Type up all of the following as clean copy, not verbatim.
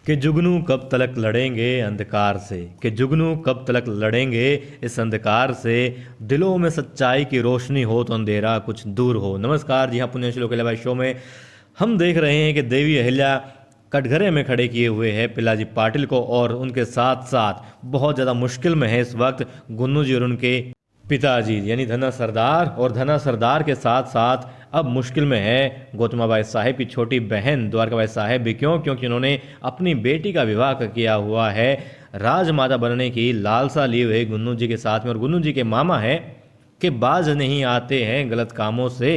कि जुगनू कब तलक लड़ेंगे अंधकार से, कि जुगनू कब तलक लड़ेंगे इस अंधकार से, दिलों में सच्चाई की रोशनी हो तो अंधेरा कुछ दूर हो। नमस्कार जी हाँ, पुण्यश्लोक अहिल्याबाई शो में हम देख रहे हैं कि देवी अहिल्या कटघरे में खड़े किए हुए हैं पिल्लाजी पाटिल को, और उनके साथ साथ बहुत ज़्यादा मुश्किल में है इस वक्त गुन्नू जी और उनके पिताजी यानी धना सरदार, और धना सरदार के साथ साथ अब मुश्किल में है गौतमाबाई साहेब की छोटी बहन द्वारकाबाई साहेब भी। क्यों? क्योंकि उन्होंने अपनी बेटी का विवाह किया हुआ है राजमाता बनने की लालसा लिए हुए गुन्नू जी के साथ में, और गुन्नू जी के मामा है कि बाज नहीं आते हैं गलत कामों से,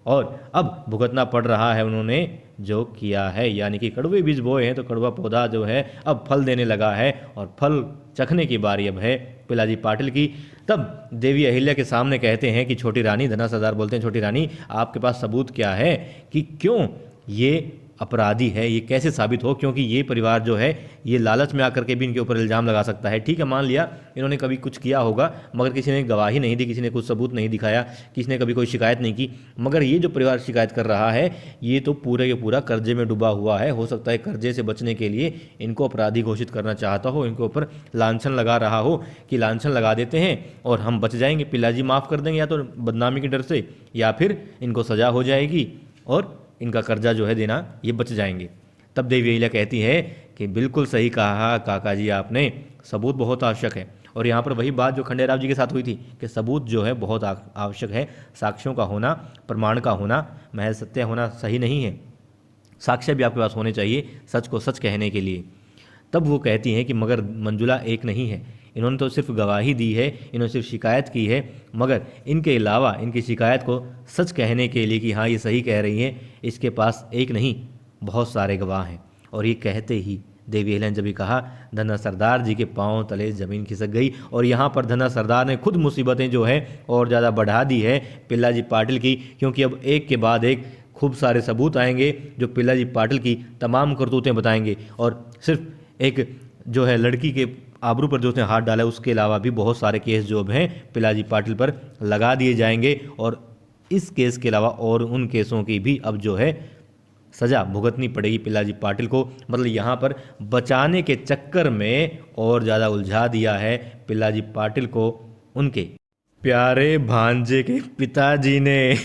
और अब भुगतना पड़ रहा है उन्होंने जो किया है, यानी कि कड़वे बीज बोए हैं तो कड़वा पौधा जो है अब फल देने लगा है, और फल चखने की बारी अब है पिल्लाजी पाटिल की। तब देवी अहिल्या के सामने कहते हैं कि छोटी रानी, धना सरदार बोलते हैं छोटी रानी आपके पास सबूत क्या है कि क्यों ये अपराधी है, ये कैसे साबित हो, क्योंकि ये परिवार जो है ये लालच में आकर के भी इनके ऊपर इल्ज़ाम लगा सकता है। ठीक है, मान लिया इन्होंने कभी कुछ किया होगा मगर किसी ने गवाही नहीं दी, किसी ने कुछ सबूत नहीं दिखाया, किसी ने कभी कोई शिकायत नहीं की, मगर ये जो परिवार शिकायत कर रहा है ये तो पूरे के पूरा कर्जे में डूबा हुआ है। हो सकता है कर्जे से बचने के लिए इनको अपराधी घोषित करना चाहता हो, इनके ऊपर लांछन लगा रहा हो कि लांछन लगा देते हैं और हम बच जाएंगे, पिल्लाजी माफ़ कर देंगे, या तो बदनामी के डर से या फिर इनको सज़ा हो जाएगी और इनका कर्जा जो है देना ये बच जाएंगे। तब देवी अहिल्या कहती है कि बिल्कुल सही कहा काका जी आपने, सबूत बहुत आवश्यक है। और यहाँ पर वही बात जो खंडेराव जी के साथ हुई थी कि सबूत जो है बहुत आवश्यक है, साक्ष्यों का होना, प्रमाण का होना, महज सत्य होना सही नहीं है, साक्ष्य भी आपके पास होने चाहिए सच को सच कहने के लिए। तब वो कहती हैं कि मगर मंजुला एक नहीं है, इन्होंने तो सिर्फ गवाही दी है, इन्होंने सिर्फ शिकायत की है, मगर इनके अलावा इनकी शिकायत को सच कहने के लिए कि हाँ ये सही कह रही हैं, इसके पास एक नहीं बहुत सारे गवाह हैं। और ये कहते ही देवी अहिल्या ने जब भी कहा धना सरदार जी के पांव तले ज़मीन खिसक गई, और यहाँ पर धना सरदार ने खुद मुसीबतें जो है और ज़्यादा बढ़ा दी है पिल्लाजी पाटिल की, क्योंकि अब एक के बाद एक खूब सारे सबूत आएंगे जो पिल्लाजी पाटिल की तमाम करतूतें बताएंगे, और सिर्फ एक जो है लड़की के आबरू पर जो उसने हाथ डाला उसके अलावा भी बहुत सारे केस जो हैं पिल्लाजी पाटिल पर लगा दिए जाएंगे, और इस केस के अलावा और उन केसों की भी अब जो है सज़ा भुगतनी पड़ेगी पिल्लाजी पाटिल को। मतलब यहाँ पर बचाने के चक्कर में और ज़्यादा उलझा दिया है पिल्लाजी पाटिल को उनके प्यारे भांजे के पिताजी ने।